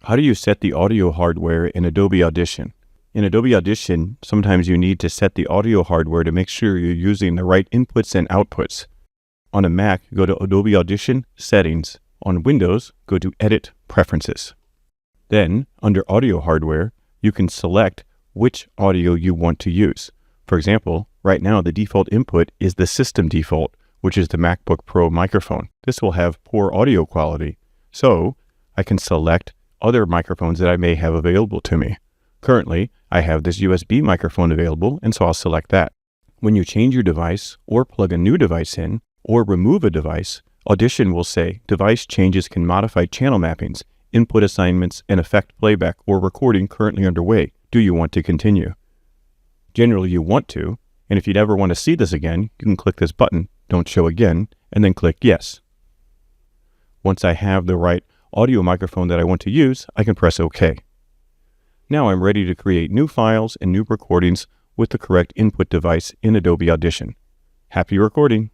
How do you set the audio hardware in Adobe Audition? In Adobe Audition, sometimes you need to set the audio hardware to make sure you're using the right inputs and outputs. On a Mac, go to Adobe Audition, Settings. On Windows, go to Edit, Preferences. Then, under Audio Hardware, you can select which audio you want to use. For example, right now the default input is the system default, which is the MacBook Pro microphone. This will have poor audio quality, so I can select other microphones that I may have available to me. Currently, I have this USB microphone available, and so I'll select that. When you change your device or plug a new device in or remove a device, Audition will say device changes can modify channel mappings, input assignments, and affect playback or recording currently underway. Do you want to continue? Generally, you want to, and if you'd ever want to see this again, you can click this button, Don't Show Again, and then click Yes. Once I have the right audio microphone that I want to use, I can press OK. Now I'm ready to create new files and new recordings with the correct input device in Adobe Audition. Happy recording!